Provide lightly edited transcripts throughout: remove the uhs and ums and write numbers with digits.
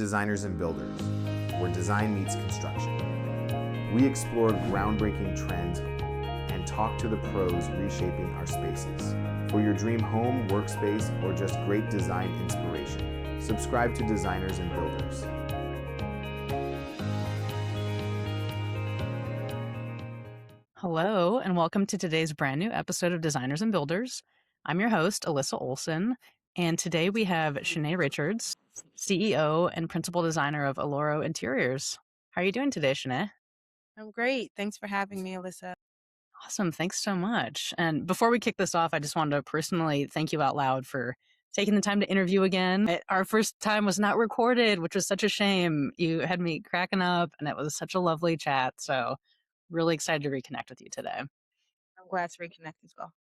Designers and Builders, where design meets construction. We explore groundbreaking trends and talk to the pros reshaping our spaces. For your dream home, workspace, or just great design inspiration, subscribe to Designers and Builders. Hello, and welcome to today's brand new episode of Designers and Builders. I'm your host, Alyssa Olson, and today we have Chanae Richards, CEO and principal designer of Ọlọrọ Interiors. How are you doing today, Chanae? I'm great. Thanks for having me, Alyssa. Awesome. Thanks so much. And before we kick this off, I just wanted to personally thank you out loud for taking the time to interview again. Our first time was not recorded, which was such a shame. You had me cracking up, and it was such a lovely chat. So, really excited to reconnect with you today. I'm glad to reconnect as well.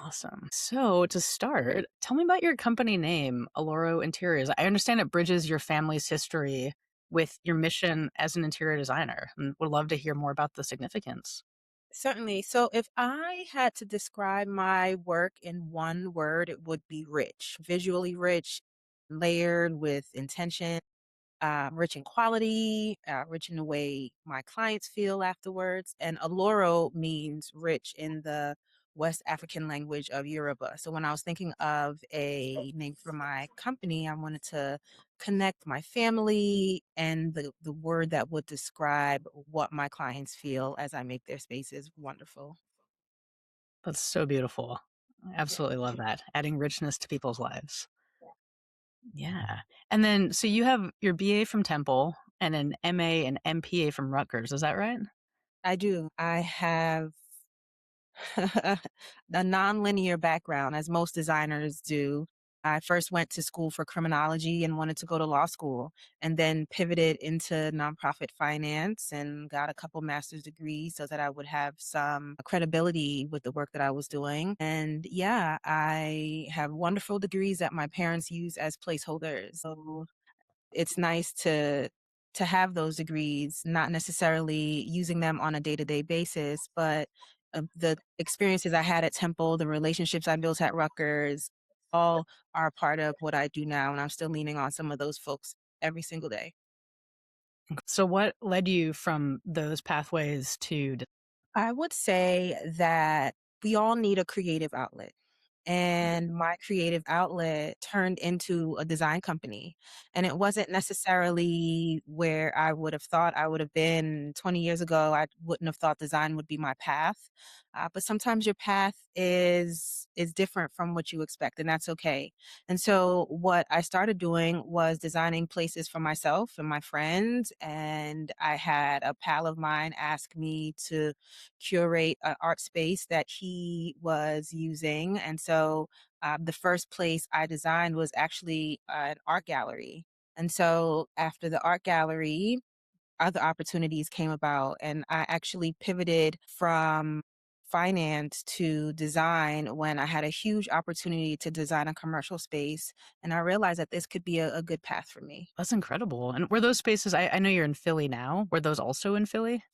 Awesome. So to start, tell me about your company name, Ọlọrọ Interiors. I understand it bridges your family's history with your mission as an interior designer, and would love to hear more about the significance. Certainly. So, if I had to describe my work in one word, it would be rich, visually rich, layered with intention, rich in quality, rich in the way my clients feel afterwards. And Oloro means rich in the West African language of Yoruba. So when I was thinking of a name for my company, I wanted to connect my family and the word that would describe what my clients feel as I make their spaces wonderful. That's so beautiful. I Yeah. absolutely love that. Adding richness to people's lives. Yeah. And then, so you have your BA from Temple and an MA and MPA from Rutgers. Is that right? I do. I have a nonlinear background, as most designers do. I first went to school for criminology and wanted to go to law school, and then pivoted into nonprofit finance and got a couple master's degrees so that I would have some credibility with the work that I was doing. And yeah, I have wonderful degrees that my parents use as placeholders. So it's nice to have those degrees, not necessarily using them on a day-to-day basis, but the experiences I had at Temple, the relationships I built at Rutgers, all are part of what I do now, and I'm still leaning on some of those folks every single day. So, what led you from those pathways to? I would say that we all need a creative outlet. And my creative outlet turned into a design company. And it wasn't necessarily where I would have thought I would have been 20 years ago. I wouldn't have thought design would be my path. But sometimes your path is different from what you expect, and that's okay. And so what I started doing was designing places for myself and my friends. And I had a pal of mine ask me to curate an art space that he was using. And so the first place I designed was actually an art gallery. And so after the art gallery, other opportunities came about, and I actually pivoted from finance to design when I had a huge opportunity to design a commercial space. And I realized that this could be a good path for me. That's incredible. And were those spaces, I know you're in Philly now, were those also in Philly?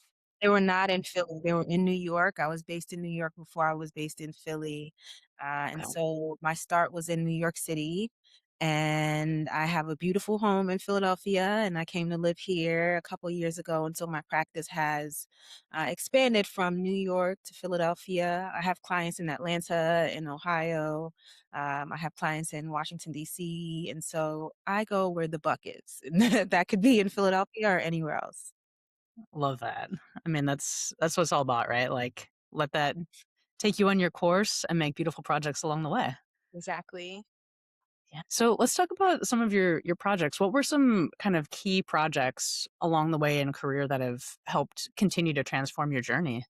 They were not in Philly, they were in New York. I was based in New York before I was based in Philly, and Okay. so my start was in New York City, and I have a beautiful home in Philadelphia, and I came to live here a couple years ago, and so my practice has, expanded from New York to Philadelphia. I have clients in Atlanta, in Ohio, I have clients in Washington, DC, and so I go where the buck is. That could be in Philadelphia or anywhere else. Love that. I mean, that's what it's all about, right? Like, let that take you on your course and make beautiful projects along the way. Exactly. Yeah. So let's talk about some of your projects. What were some kind of key projects along the way in career that have helped continue to transform your journey?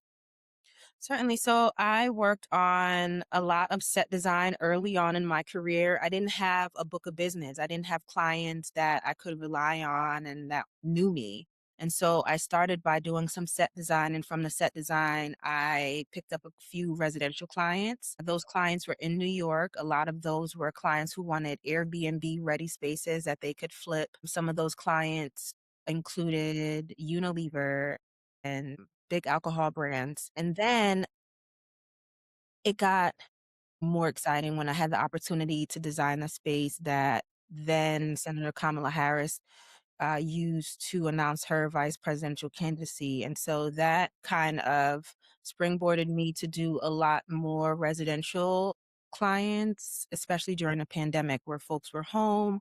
Certainly. So I worked on a lot of set design early on in my career. I didn't have a book of business. I didn't have clients that I could rely on and that knew me. And so I started by doing some set design. And from the set design, I picked up a few residential clients. Those clients were in New York. A lot of those were clients who wanted Airbnb ready spaces that they could flip. Some of those clients included Unilever and big alcohol brands. And then it got more exciting when I had the opportunity to design a space that then Senator Kamala Harris used to announce her vice presidential candidacy. And so that kind of springboarded me to do a lot more residential clients, especially during the pandemic where folks were home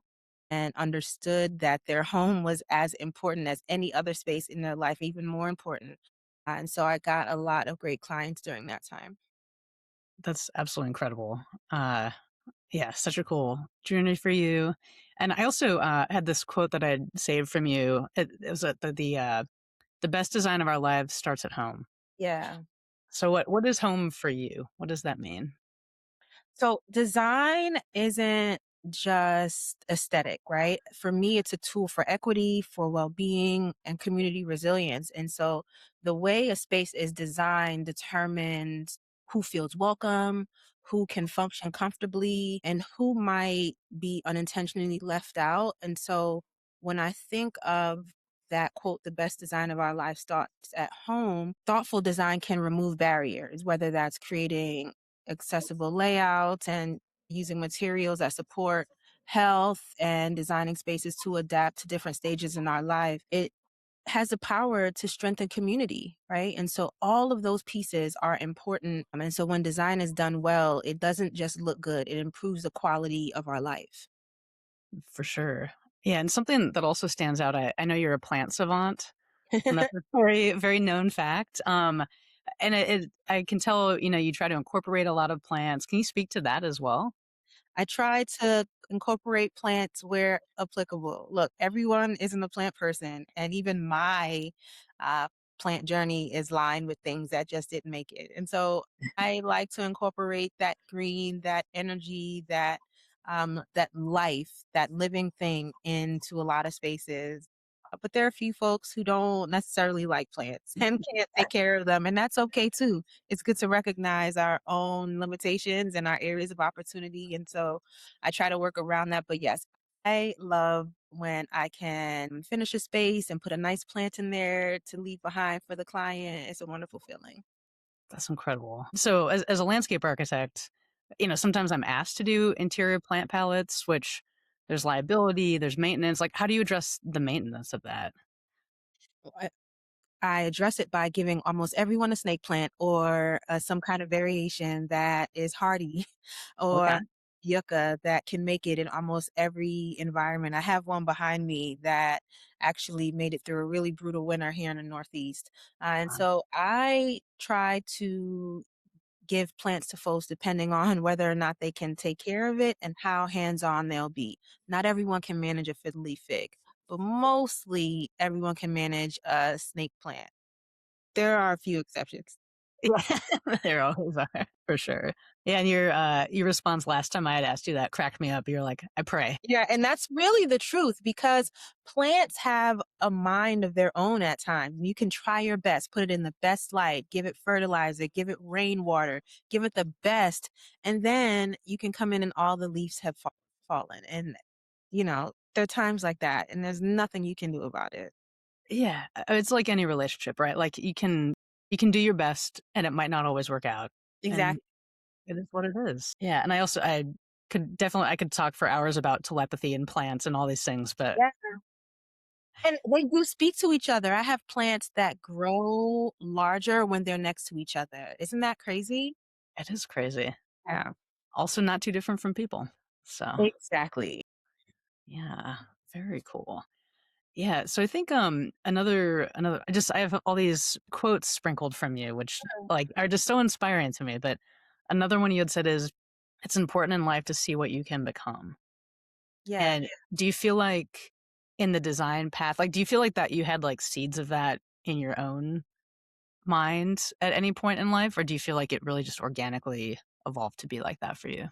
and understood that their home was as important as any other space in their life, even more important. And so I got a lot of great clients during that time. That's absolutely incredible. Uh, yeah, such a cool journey for you. And I also had this quote that I had saved from you. It was the best design of our lives starts at home. Yeah. So what is home for you? What does that mean? So design isn't just aesthetic, right? For me, it's a tool for equity, for well-being, and community resilience. And so the way a space is designed determines who feels welcome, who can function comfortably, and who might be unintentionally left out. And so when I think of that quote, the best design of our life starts at home, thoughtful design can remove barriers, whether that's creating accessible layouts and using materials that support health and designing spaces to adapt to different stages in our life. It has the power to strengthen community, right? And so all of those pieces are important. And so when design is done well, it doesn't just look good, it improves the quality of our life. For sure. Yeah, and something that also stands out, I know you're a plant savant, and that's a very, very known fact. And I can tell, you try to incorporate a lot of plants. Can you speak to that as well? I try to incorporate plants where applicable. Look, everyone isn't a plant person, and even my uh, plant journey is lined with things that just didn't make it. And so I like to incorporate that green, that energy, that life, that living thing into a lot of spaces. But there are a few folks who don't necessarily like plants and can't take care of them, and that's okay too. It's good to recognize our own limitations and our areas of opportunity. And so I try to work around that. But yes, I love when I can finish a space and put a nice plant in there to leave behind for the client. It's a wonderful feeling. That's incredible. So as a landscape architect, sometimes I'm asked to do interior plant palettes, which there's liability, there's maintenance. Like, how do you address the maintenance of that? I address it by giving almost everyone a snake plant or some kind of variation that is hardy Okay. or yucca that can make it in almost every environment. I have one behind me that actually made it through a really brutal winter here in the Northeast. And so I try to give plants to folks depending on whether or not they can take care of it and how hands-on they'll be. Not everyone can manage a fiddle leaf fig, but mostly everyone can manage a snake plant. There are a few exceptions. Yeah, there always are, for sure. Yeah, and your response last time I had asked you that cracked me up. You're like, "I pray." Yeah, and that's really the truth because plants have a mind of their own at times. You can try your best, put it in the best light, give it fertilizer, give it rainwater, give it the best, and then you can come in and all the leaves have fallen. And there are times like that, and there's nothing you can do about it. Yeah, it's like any relationship, right? Like you can do your best and it might not always work out. And Exactly. it is what it is. Yeah, and I could talk for hours about telepathy and plants and all these things, but Yeah. And they do speak to each other. I have plants that grow larger when they're next to each other. Isn't that crazy? it is crazy. Yeah. Also not too different from people. So, Exactly. yeah, very cool. Yeah, so I think another I have all these quotes sprinkled from you which like are just so inspiring to me, but another one you had said is it's important in life to see what you can become. Yeah. And do you feel like in the design path, like do you feel like that you had like seeds of that in your own mind at any point in life or do you feel like it really just organically evolved to be like that for you?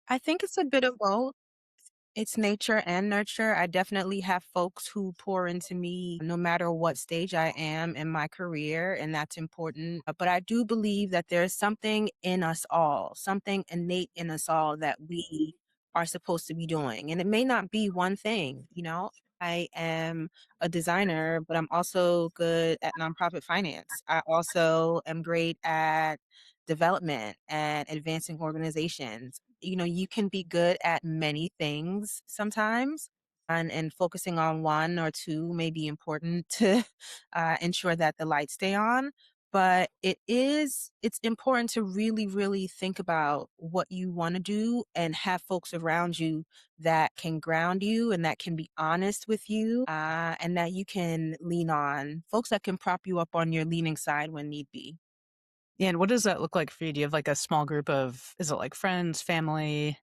I think it's a bit of both. It's nature and nurture. I definitely have folks who pour into me no matter what stage I am in my career, and that's important. But I do believe that there's something in us all, something innate in us all that we are supposed to be doing. And it may not be one thing. I am a designer, but I'm also good at nonprofit finance. I also am great at development and advancing organizations. you can be good at many things sometimes. And focusing on one or two may be important to ensure that the lights stay on. But it's important to really, really think about what you want to do and have folks around you that can ground you and that can be honest with you, and that you can lean on, folks that can prop you up on your leaning side when need be. Yeah, and what does that look like for you? Do you have like a small group of, is it like friends, family?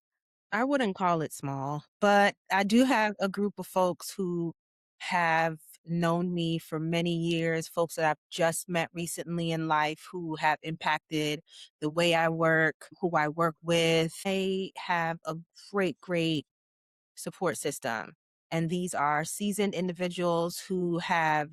I wouldn't call it small, but I do have a group of folks who have known me for many years, folks that I've just met recently in life who have impacted the way I work, who I work with. They have a great, great support system. And these are seasoned individuals who have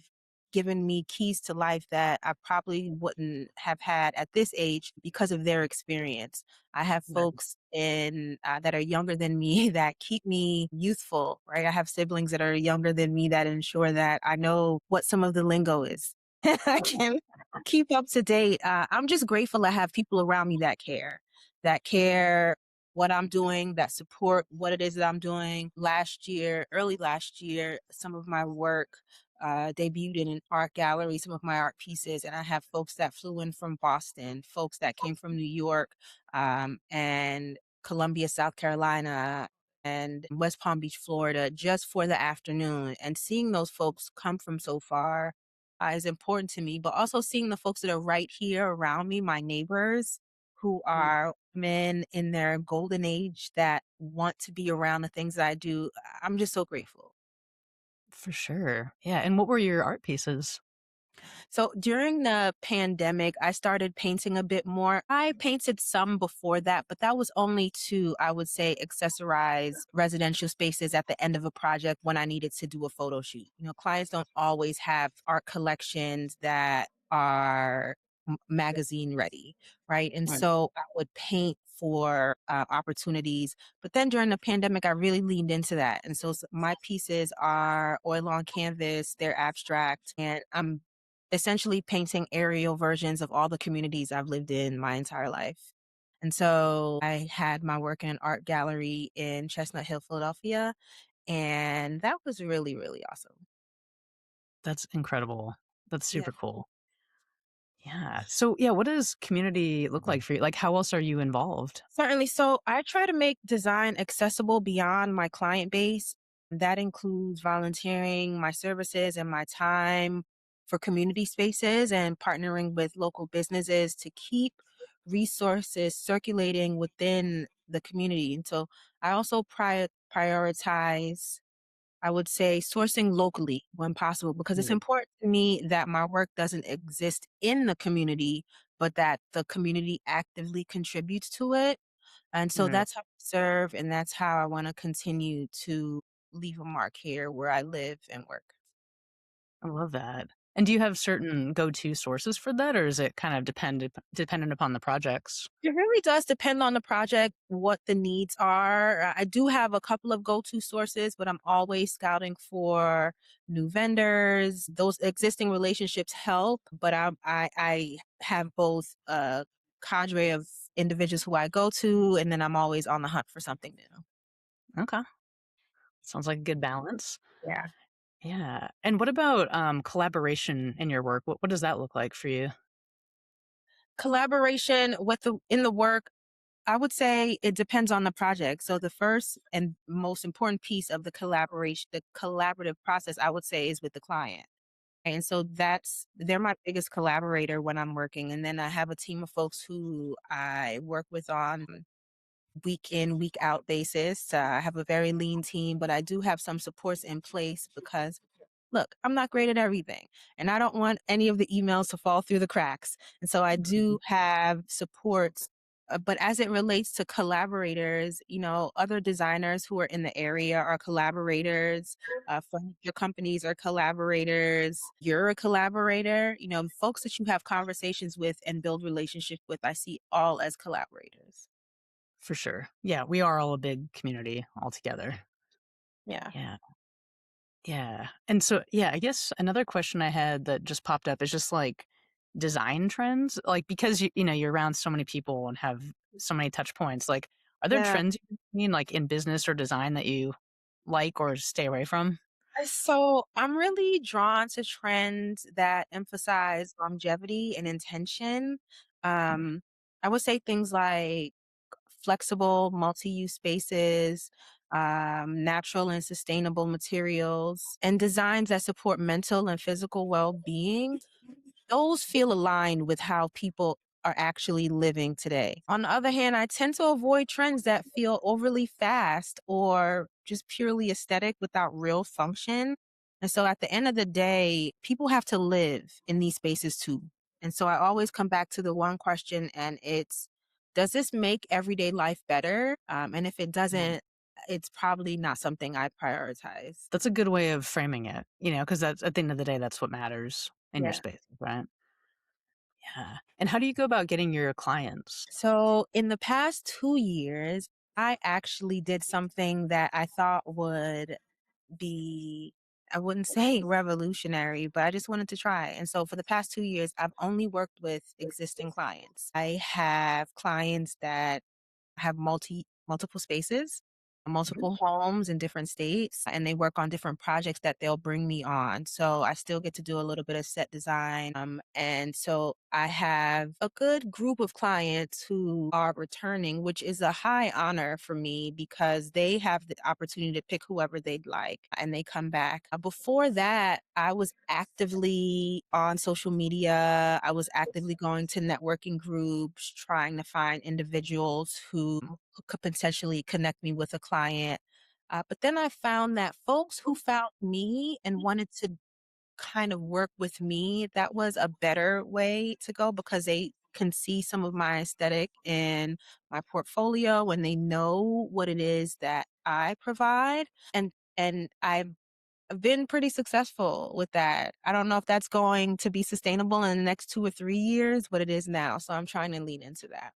given me keys to life that I probably wouldn't have had at this age because of their experience. I have folks in that are younger than me that keep me youthful, right? I have siblings that are younger than me that ensure that I know what some of the lingo is. I can keep up to date. I'm just grateful I have people around me that care what I'm doing, that support what it is that I'm doing. Last year, early last year, some of my work debuted in an art gallery, some of my art pieces, and I have folks that flew in from Boston, folks that came from New York, and Columbia, South Carolina, and West Palm Beach, Florida, just for the afternoon. And seeing those folks come from so far is important to me, but also seeing the folks that are right here around me, my neighbors, who are men in their golden age that want to be around the things that I do. I'm just so grateful. For sure. Yeah. And what were your art pieces? So during the pandemic, I started painting a bit more. I painted some before that, but that was only to, I would say, accessorize residential spaces at the end of a project when I needed to do a photo shoot. Clients don't always have art collections that are magazine ready, right? And Right. so I would paint for opportunities. But then during the pandemic, I really leaned into that. And so my pieces are oil on canvas, they're abstract, and I'm essentially painting aerial versions of all the communities I've lived in my entire life. And so I had my work in an art gallery in Chestnut Hill, Philadelphia, and that was really, really awesome. That's incredible. That's Yeah. super cool. Yeah. So, yeah, what does community look like for you? Like, how else are you involved? Certainly. So I try to make design accessible beyond my client base. That includes volunteering my services and my time for community spaces and partnering with local businesses to keep resources circulating within the community. And so I also prioritize, I would say, sourcing locally when possible, because it's Right. important to me that my work doesn't exist in the community, but that the community actively contributes to it. And so Right. that's how I serve, and that's how I want to continue to leave a mark here where I live and work. I love that. And do you have certain go-to sources for that, or is it kind of dependent upon the projects? It really does depend on the project, what the needs are. I do have a couple of go-to sources, but I'm always scouting for new vendors. Those existing relationships help, but I have both a cadre of individuals who I go to, and then I'm always on the hunt for something new. Okay. Sounds like a good balance. Yeah. Yeah. And what about collaboration in your work? What does that look like for you? Collaboration with the in the work, I would say it depends on the project. So the first and most important piece of the collaborative process, I would say, is with the client. And so they're my biggest collaborator when I'm working. And then I have a team of folks who I work with on week in, week out basis. I have a very lean team, but I do have some supports in place because look, I'm not great at everything and I don't want any of the emails to fall through the cracks. And so I do have supports. But as it relates to collaborators, other designers who are in the area are collaborators. Furniture companies are collaborators. You're a collaborator. Folks that you have conversations with and build relationships with, I see all as collaborators. For sure. Yeah, we are all a big community altogether. Yeah. Yeah. Yeah. And so, yeah, I guess another question I had that just popped up is just like design trends. Like, because you're around so many people and have so many touch points, like, Are there Yeah. trends you've seen, like, in business or design that you like or stay away from? So I'm really drawn to trends that emphasize longevity and intention. Um, I would say things like flexible, multi-use spaces, natural and sustainable materials, and designs that support mental and physical well-being. Those feel aligned with how people are actually living today. On the other hand, I tend to avoid trends that feel overly fast or just purely aesthetic without real function. And so at the end of the day, people have to live in these spaces too. And so I always come back to the one question, and it's, does this make everyday life better? And if it doesn't, it's probably not something I prioritize. That's a good way of framing it, because that's at the end of the day, that's what matters in your Yeah. space, right? Yeah. And how do you go about getting your clients? So in the past 2 years, I actually did something that I thought would be, I wouldn't say revolutionary, but I just wanted to try. And so for the past 2 years, I've only worked with existing clients. I have clients that have multiple spaces, Mhm. multiple homes in different states, and they work on different projects that they'll bring me on. So I still get to do a little bit of set design. And so I have a good group of clients who are returning, which is a high honor for me because they have the opportunity to pick whoever they'd like and they come back. Before that, I was actively on social media. I was actively going to networking groups, trying to find individuals who could potentially connect me with a client. But then I found that folks who found me and wanted to kind of work with me, that was a better way to go because they can see some of my aesthetic in my portfolio and they know what it is that I provide. And I've been pretty successful with that. I don't know if that's going to be sustainable in the next 2 or 3 years, but it is now. So I'm trying to lean into that.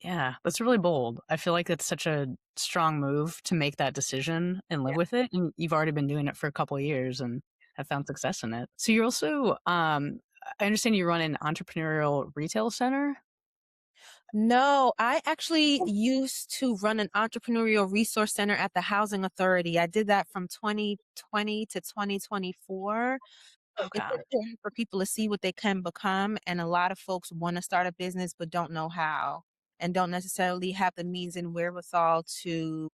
Yeah, that's really bold. I feel like it's such a strong move to make that decision and live with it. And you've already been doing it for a couple of years and have found success in it. So you're also, I understand you run an entrepreneurial retail center. No, I actually used to run an entrepreneurial resource center at the Housing Authority. I did that from 2020 to 2024. It's Okay. important for people to see what they can become. And a lot of folks want to start a business but don't know how and don't necessarily have the means and wherewithal to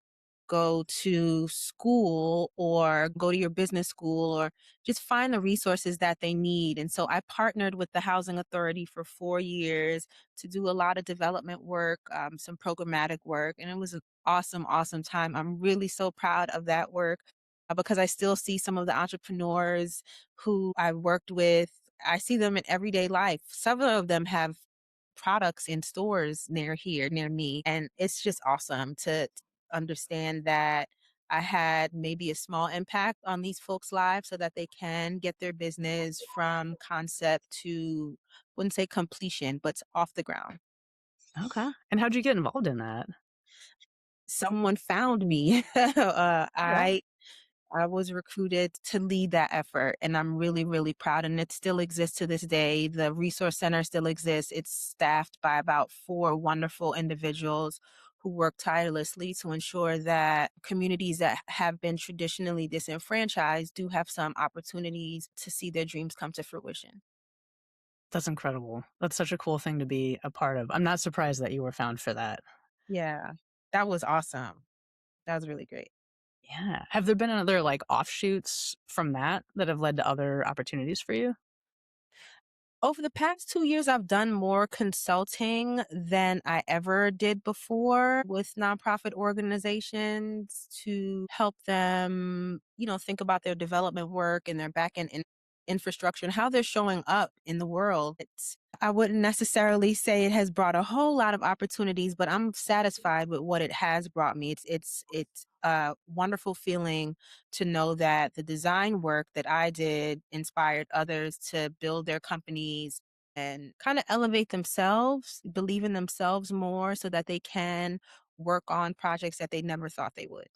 go to school or go to your business school or just find the resources that they need. And so I partnered with the Housing Authority for 4 years to do a lot of development work, some programmatic work. And it was an awesome, awesome time. I'm really so proud of that work because I still see some of the entrepreneurs who I worked with. I see them in everyday life. Several of them have products in stores near here, near me. And it's just awesome to understand that I had maybe a small impact on these folks' lives so that they can get their business from concept to, wouldn't say completion, but off the ground. Okay. And how'd you get involved in that? Someone found me. Okay. I was recruited to lead that effort, and I'm really, really proud. And it still exists to this day. The resource center still exists. It's staffed by about 4 wonderful individuals who work tirelessly to ensure that communities that have been traditionally disenfranchised do have some opportunities to see their dreams come to fruition. That's incredible. That's such a cool thing to be a part of. I'm not surprised that you were found for that. Yeah, that was awesome. That was really great. Yeah. Have there been other like offshoots from that have led to other opportunities for you? Over the past 2 years, I've done more consulting than I ever did before with nonprofit organizations to help them, think about their development work and their back end infrastructure and how they're showing up in the world. I wouldn't necessarily say it has brought a whole lot of opportunities, but I'm satisfied with what it has brought me. It's a wonderful feeling to know that the design work that I did inspired others to build their companies and kind of elevate themselves, believe in themselves more so that they can work on projects that they never thought they would.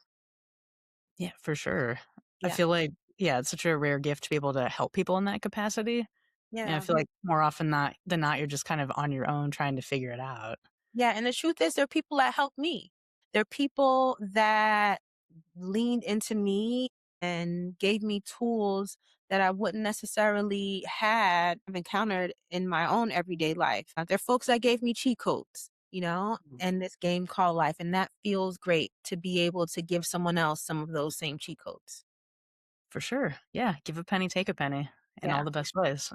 Yeah, for sure. I Yeah. feel like, yeah, it's such a rare gift to be able to help people in that capacity. And I Yeah. feel like more often than not, you're just kind of on your own trying to figure it out. Yeah. And the truth is, there are people that help me. They're people that leaned into me and gave me tools that I wouldn't necessarily had have encountered in my own everyday life. They're folks that gave me cheat codes, in this game called life. And that feels great to be able to give someone else some of those same cheat codes. For sure. Yeah. Give a penny, take a penny in Yeah. all the best ways.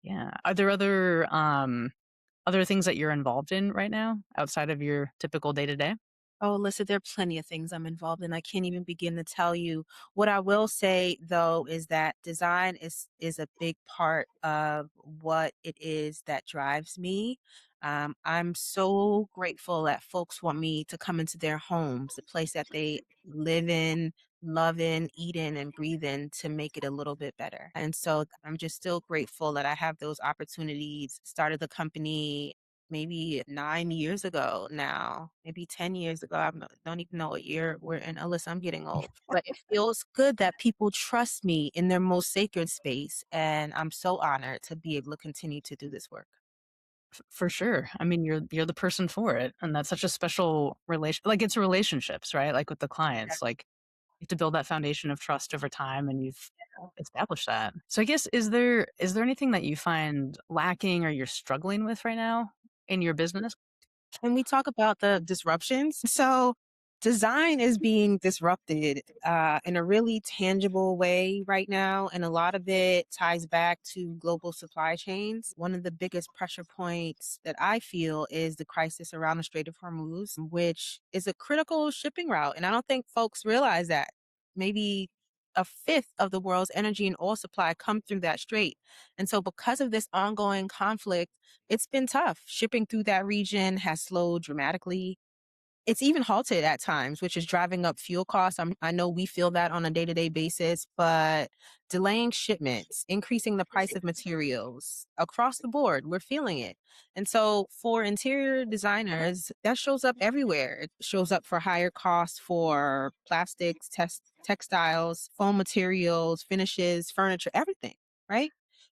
Yeah. Are there other things that you're involved in right now outside of your typical day to day? Oh, Alyssa, there are plenty of things I'm involved in. I can't even begin to tell you. What I will say though is that design is a big part of what it is that drives me. I'm so grateful that folks want me to come into their homes, the place that they live in, love in, eat in, and breathe in to make it a little bit better. And so I'm just still grateful that I have those opportunities. Started the company maybe 9 years ago now, maybe 10 years ago. Don't even know what year we're in. Alyssa, I'm getting old. But it feels good that people trust me in their most sacred space. And I'm so honored to be able to continue to do this work. For sure. I mean, you're the person for it, and that's such a special relation. Like it's relationships, right? Like with the Yeah. clients, like you have to build that foundation of trust over time, and you've established that. So I guess is there anything that you find lacking or you're struggling with right now in your business? Can we talk about the disruptions? So, design is being disrupted in a really tangible way right now. And a lot of it ties back to global supply chains. One of the biggest pressure points that I feel is the crisis around the Strait of Hormuz, which is a critical shipping route. And I don't think folks realize that. Maybe a fifth of the world's energy and oil supply come through that strait. And so, because of this ongoing conflict, it's been tough. Shipping through that region has slowed dramatically. It's even halted at times, which is driving up fuel costs. I know we feel that on a day to day basis, but delaying shipments, increasing the price of materials across the board, we're feeling it. And so for interior designers, that shows up everywhere. It shows up for higher costs for plastics, textiles, foam materials, finishes, furniture, everything, right?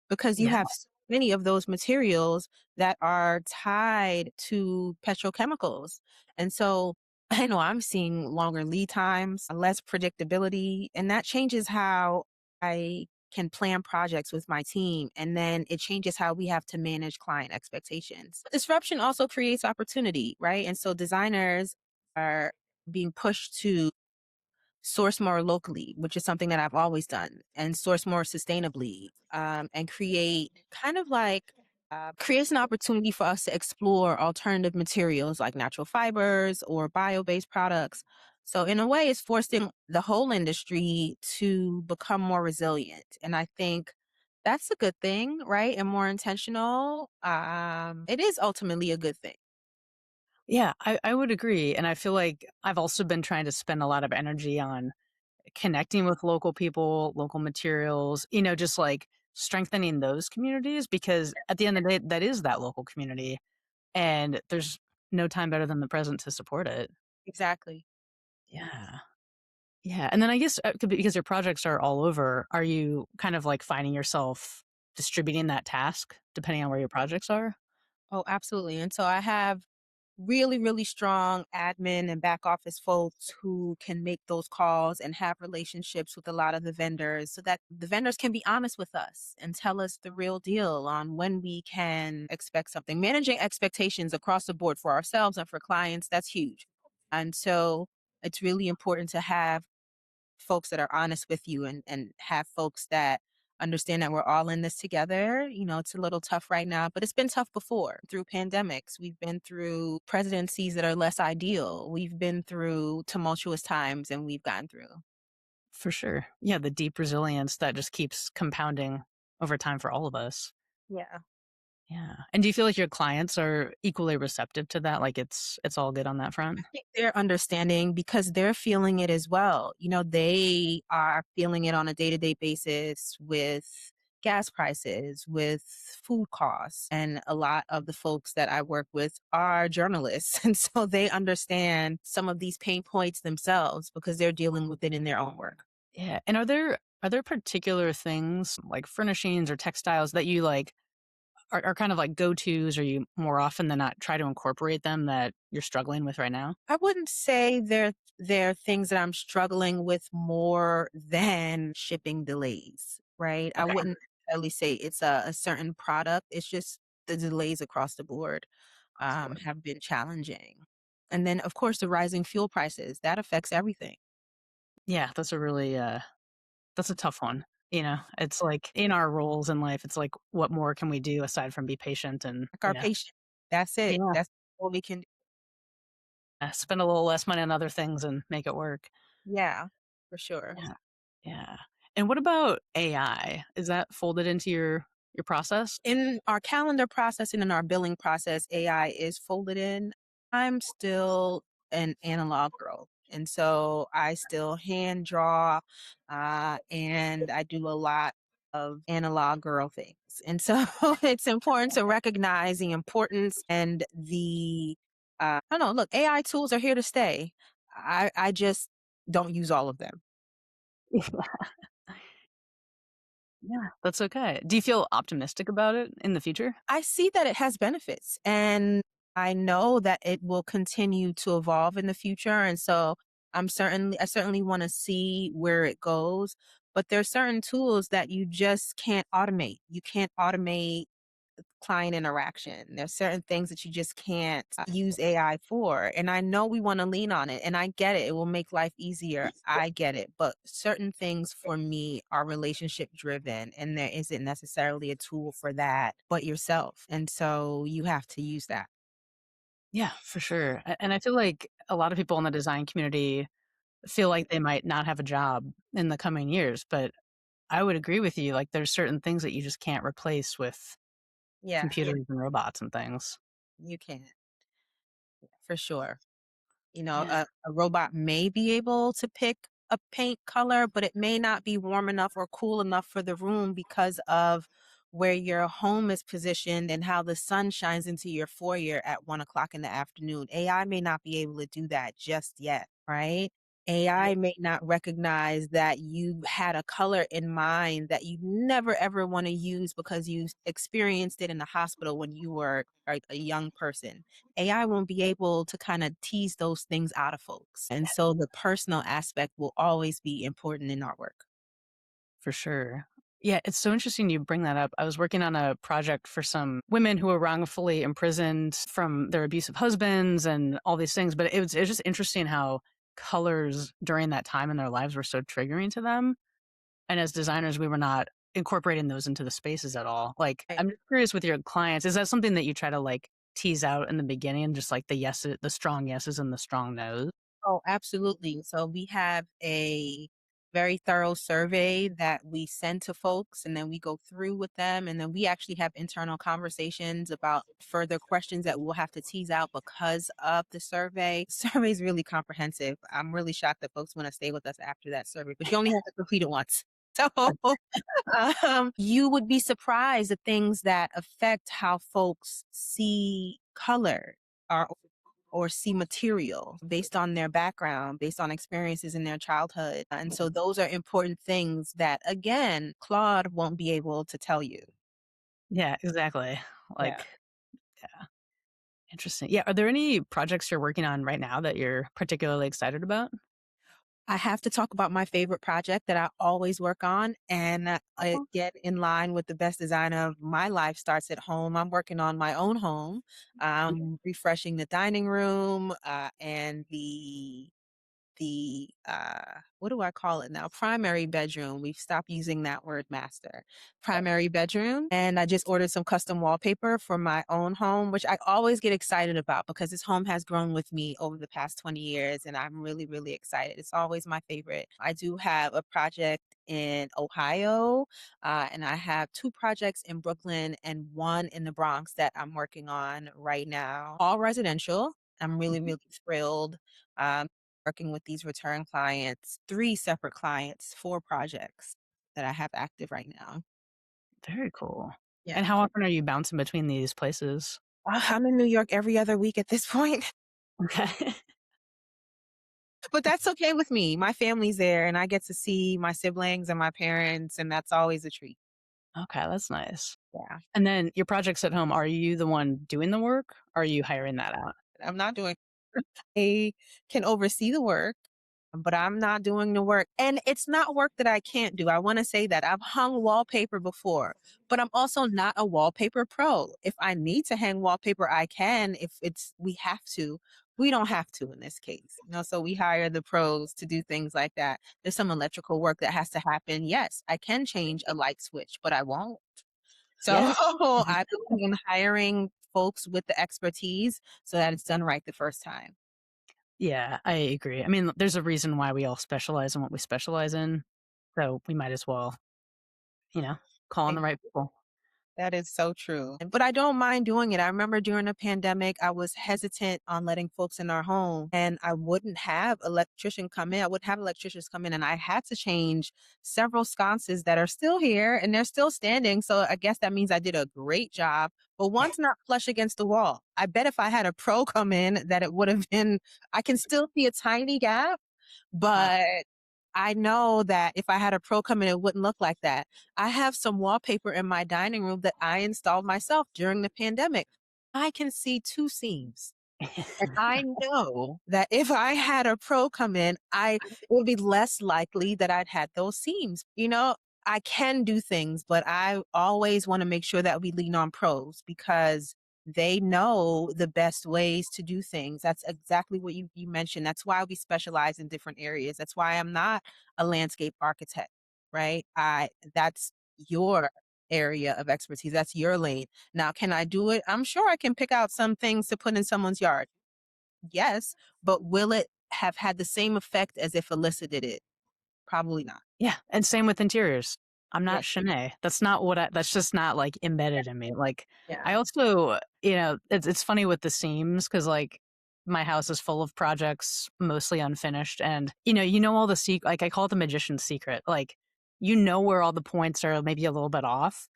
Because you Yeah. have so many of those materials that are tied to petrochemicals. And so I know I'm seeing longer lead times, less predictability, and that changes how I can plan projects with my team. And then it changes how we have to manage client expectations. Disruption also creates opportunity, right? And so designers are being pushed to source more locally, which is something that I've always done, and source more sustainably, and create kind of like creates an opportunity for us to explore alternative materials like natural fibers or bio-based products. So in a way, it's forcing the whole industry to become more resilient, and I think that's a good thing, right? And more intentional. It is ultimately a good thing. Yeah, I would agree. And I feel like I've also been trying to spend a lot of energy on connecting with local people, local materials, just like strengthening those communities because at the end of the day, that is that local community. And there's no time better than the present to support it. Exactly. Yeah. Yeah. And then I guess because your projects are all over, are you kind of like finding yourself distributing that task depending on where your projects are? Oh, absolutely. And so I have really, really strong admin and back office folks who can make those calls and have relationships with a lot of the vendors so that the vendors can be honest with us and tell us the real deal on when we can expect something. Managing expectations across the board for ourselves and for clients, that's huge. And so it's really important to have folks that are honest with you and have folks that understand that we're all in this together. It's a little tough right now, but it's been tough before through pandemics. We've been through presidencies that are less ideal. We've been through tumultuous times and we've gotten through. For sure. Yeah. The deep resilience that just keeps compounding over time for all of us. Yeah. Yeah. And do you feel like your clients are equally receptive to that? Like it's all good on that front? Think they're understanding because they're feeling it as well. They are feeling it on a day to day basis with gas prices, with food costs. And a lot of the folks that I work with are journalists. And so they understand some of these pain points themselves because they're dealing with it in their own work. Yeah. And are there particular things like furnishings or textiles that you like are kind of like go-tos, or you more often than not try to incorporate them that you're struggling with right now? I wouldn't say they're things that I'm struggling with more than shipping delays, right? I Okay. wouldn't necessarily say it's a certain product. It's just the delays across the board have been challenging. And then, of course, the rising fuel prices that affects everything. Yeah, that's a really that's a tough one. It's like in our roles in life, it's like what more can we do aside from be patient and, Like our patient, that's it. yeah, That's all we can. spend a little less money on other things and make it work. Yeah, for sure. Yeah. Yeah. And what about AI? Is that folded into your process? In our calendar processing and our billing process, AI is folded in. I'm still an analog girl. And so I still hand draw and I do a lot of analog girl things. And so it's important to recognize the importance and I don't know, look, AI tools are here to stay. I just don't use all of them. Yeah, that's okay. Do you feel optimistic about it in the future? I see that it has benefits and I know that it will continue to evolve in the future. And so I certainly want to see where it goes. But there's certain tools that you just can't automate. You can't automate client interaction. There's certain things that you just can't use AI for. And I know we want to lean on it and I get it. It will make life easier. I get it. But certain things for me are relationship driven and there isn't necessarily a tool for that but yourself. And so you have to use that. Yeah, for sure. And I feel like a lot of people in the design community feel like they might not have a job in the coming years, but I would agree with you. Like there's certain things that you just can't replace with Yeah, computers and robots and things. you can for sure. You know, Yeah. a robot may be able to pick a paint color, but it may not be warm enough or cool enough for the room because of where your home is positioned and how the sun shines into your foyer at 1 o'clock in the afternoon. AI may not be able to do that just yet, right? AI may not recognize that you had a color in mind that you never ever want to use because you experienced it in the hospital when you were a young person. AI won't be able to kind of tease those things out of folks. And so the personal aspect will always be important in our work. For sure. Yeah, it's so interesting you bring that up. I was working on a project for some women who were wrongfully imprisoned from their abusive husbands and all these things, but it was just interesting how colors during that time in their lives were so triggering to them. And as designers, we were not incorporating those into the spaces at all. Like, Right. I'm just curious with your clients, is that something that you try to like tease out in the beginning, just like the strong yeses and the strong nos? Oh, absolutely. So we have a very thorough survey that we send to folks and then we go through with them and then we actually have internal conversations about further questions that we'll have to tease out because of the survey. Survey is really comprehensive. I'm really shocked that folks want to stay with us after that survey, but you only have to complete it once. So you would be surprised at things that affect how folks see color or see material based on their background, based on experiences in their childhood. And so those are important things that, again, Claude won't be able to tell you. Yeah, exactly. Yeah. Like, yeah, interesting. Yeah, are there any projects you're working on right now that you're particularly excited about? I have to talk about my favorite project that I always work on, and it Oh, get in line with the best design of my life starts at home. I'm working on my own home, refreshing the dining room and the what do I call it now? Primary bedroom. We've stopped using that word master. Primary bedroom. And I just ordered some custom wallpaper for my own home, which I always get excited about because this home has grown with me over the past 20 years and I'm really, really excited. It's always my favorite. I do have a project in Ohio, and I have two projects in Brooklyn and one in the Bronx that I'm working on right now, all residential. I'm really, really thrilled. Um, Working with these return clients, 3 separate clients, 4 projects that I have active right now. very cool. Yeah. And how often are you bouncing between these places? I'm in New York every other week at this point, Okay. but that's okay with me. My family's there, and I get to see my siblings and my parents, and that's always a treat. Okay, that's nice. Yeah. And then your projects at home, are you the one doing the work? Or are you hiring that out? I'm not doing I can oversee the work, but I'm not doing the work. And it's not work that I can't do. I want to say that I've hung wallpaper before, but I'm also not a wallpaper pro. If I need to hang wallpaper, I can. If it's we have to, we don't have to in this case. So we hire the pros to do things like that. There's some electrical work that has to happen. Yes, I can change a light switch, but I won't. So Yeah. I believe in hiring folks with the expertise so that it's done right the first time. Yeah, I agree. I mean, there's a reason why we all specialize in what we specialize in. So we might as well, you know, call on the right people. That is so true. But I don't mind doing it. I remember during the pandemic, I was hesitant on letting folks in our home and I wouldn't have electrician come in. I wouldn't have electricians come in and I had to change several sconces that are still here and they're still standing. So I guess that means I did a great job, but one's not flush against the wall. I bet if I had a pro come in that it would have been, I can still see a tiny gap, Uh, but I know that if I had a pro come in, it wouldn't look like that. I have some wallpaper in my dining room that I installed myself during the pandemic. I can see two seams. And I know that if I had a pro come in, it would be less likely that I'd had those seams. I can do things, but I always want to make sure that we lean on pros because they know the best ways to do things. That's exactly what you mentioned. That's why we specialize in different areas. That's why I'm not a landscape architect, right? That's your area of expertise. That's your lane. Now, can I do it? I'm sure I can pick out some things to put in someone's yard. Yes, but will it have had the same effect as if Alyssa did it? Probably not. yeah, and same with interiors. I'm not Yes. Chanae. That's not what that's just not like embedded in me. Like Yeah. I also, it's funny with the seams because like my house is full of projects, mostly unfinished, and all the like I call it the magician's secret. Like where all the points are maybe a little bit off,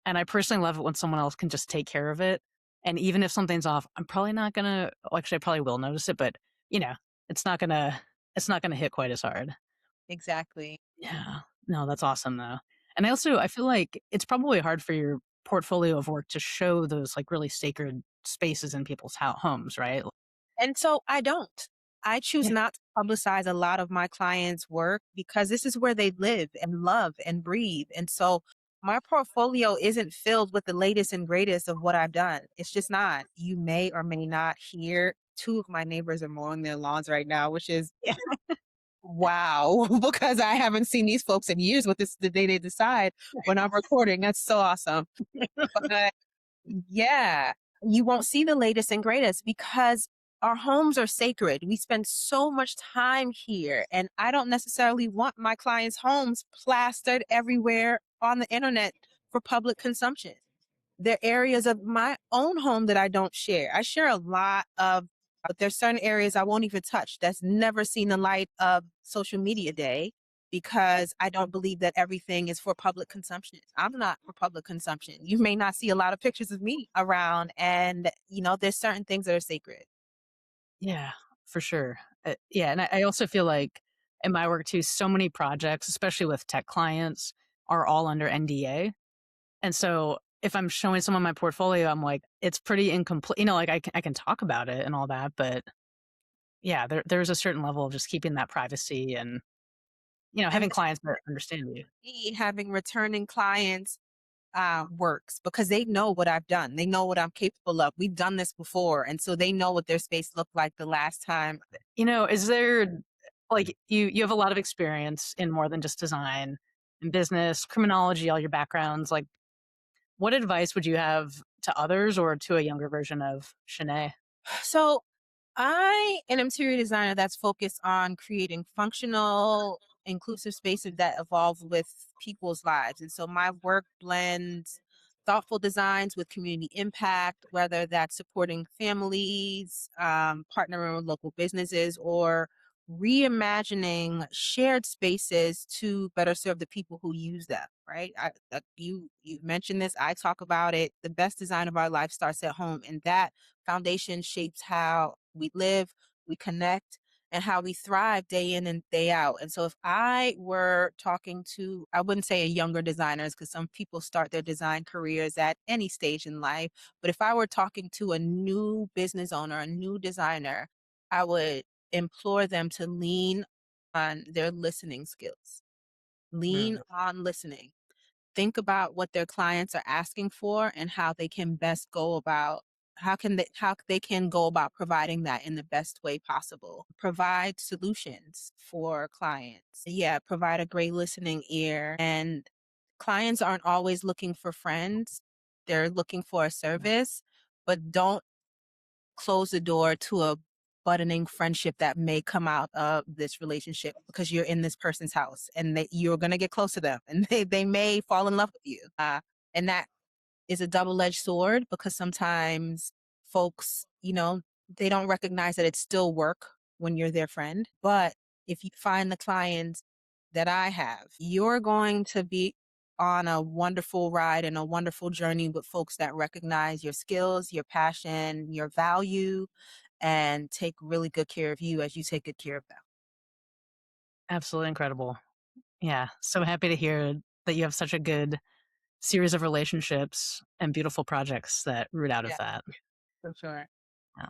and I personally love it when someone else can just take care of it. And even if something's off, I'm probably not gonna. Well, actually, I probably will notice it, but you know, it's not gonna it's not gonna hit quite as hard. Exactly. Yeah. No, that's awesome though. And I feel like it's probably hard for your portfolio of work to show those like really sacred spaces in people's homes, right? And so I don't. I choose Yeah. not to publicize a lot of my clients' work because this is where they live and love and breathe. And so my portfolio isn't filled with the latest and greatest of what I've done. It's just not. You may or may not hear two of my neighbors are mowing their lawns right now, which is Yeah. wow, because I haven't seen these folks in years. What this the day they decide when I'm recording. That's so awesome. But yeah, you won't see the latest and greatest because our homes are sacred. We spend so much time here, and I don't necessarily want my clients' homes plastered everywhere on the internet for public consumption. There are areas of my own home that I don't share. I share a lot of, but there's certain areas I won't even touch that's never seen the light of social media day because I don't believe that everything is for public consumption. I'm not for public consumption. You may not see a lot of pictures of me around, and there's certain things that are sacred. Yeah, for sure. Yeah. And I also feel like in my work too, so many projects, especially with tech clients, are all under NDA. And so if I'm showing someone my portfolio, I'm like, it's pretty incomplete. Like I can talk about it and all that, but yeah, there's a certain level of just keeping that privacy and And having clients that understand you. me having returning clients works because they know what I've done. They know what I'm capable of. We've done this before. And so they know what their space looked like the last time. Is there like you have a lot of experience in more than just design and business, criminology, all your backgrounds. Like what advice would you have to others or to a younger version of Shanae? So I an interior designer that's focused on creating functional, inclusive spaces that evolve with people's lives. And so my work blends thoughtful designs with community impact, whether that's supporting families, partnering with local businesses, or reimagining shared spaces to better serve the people who use them. Right? You mentioned this. I talk about it. The best design of our life starts at home, and that foundation shapes how we live, we connect, and how we thrive day in and day out. And so if I were talking to, I wouldn't say a younger designers, because some people start their design careers at any stage in life. But if I were talking to a new business owner, a new designer, I would implore them to lean on their listening skills, lean Mm. on listening, think about what their clients are asking for and how they can best go about how they can go about providing that in the best way possible. Provide solutions for clients. Yeah, provide a great listening ear. And clients aren't always looking for friends. They're looking for a service, but don't close the door to a buttoning friendship that may come out of this relationship because you're in this person's house and you're going to get close to them and they may fall in love with you. And that is a double-edged sword because sometimes folks, they don't recognize that it's still work when you're their friend. But if you find the clients that I have, you're going to be on a wonderful ride and a wonderful journey with folks that recognize your skills, your passion, your value, and take really good care of you as you take good care of them. Absolutely incredible. Yeah. So happy to hear that you have such a good series of relationships and beautiful projects that root out of Yeah, that. for sure. Yeah.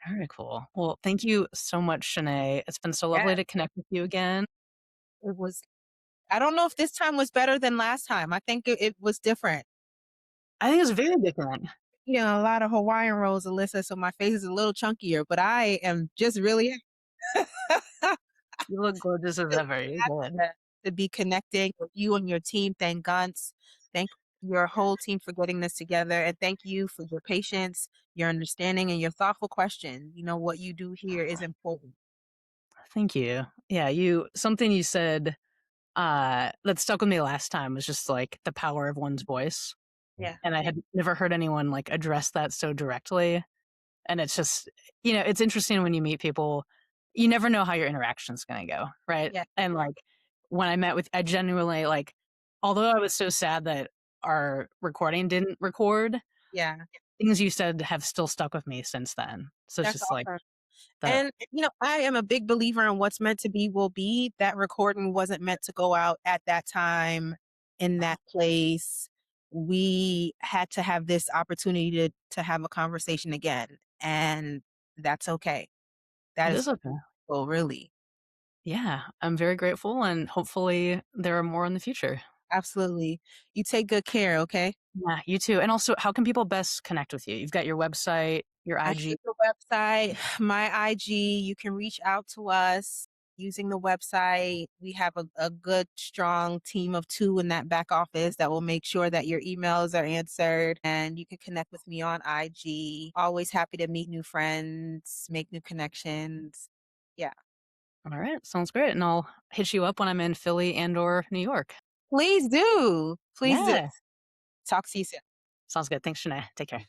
Very cool. Well, thank you so much, Chanae. It's been so lovely Yeah, to connect with you again. it was. I don't know if this time was better than last time. I think it was different. I think it's very different. A lot of Hawaiian rolls, Alyssa, so my face is a little chunkier, but I am just really You look gorgeous as ever. You're happy good. to be connecting with you and your team. Thank Guns. Thank your whole team for getting this together. And thank you for your patience, your understanding, and your thoughtful question. What you do here is important. Thank you. Yeah, something you said that stuck with me last time was just like the power of one's voice. Yeah. And I had never heard anyone like address that so directly. And it's just, it's interesting when you meet people, you never know how your interaction's going to go. Right. Yeah. And like when I genuinely like, although I was so sad that our recording didn't record, Yeah. things you said have still stuck with me since then. So it's That's just like awesome. that. And, I am a big believer in what's meant to be will be. That recording wasn't meant to go out at that time in that place. We had to have this opportunity to have a conversation again. And that's okay. That It is is okay. well, really. Yeah. I'm very grateful and hopefully there are more in the future. Absolutely. You take good care, okay? Yeah, you too. And also, how can people best connect with you? You've got your website, your I IG. hate the website, my IG. You can reach out to us using the website. We have a good, strong team of 2 in that back office that will make sure that your emails are answered. And you can connect with me on IG. Always happy to meet new friends, make new connections. Yeah. All right, sounds great. And I'll hit you up when I'm in Philly and or New York. Please do. Please do. Yeah, Talk to you soon. sounds good. Thanks, Shanae. Take care.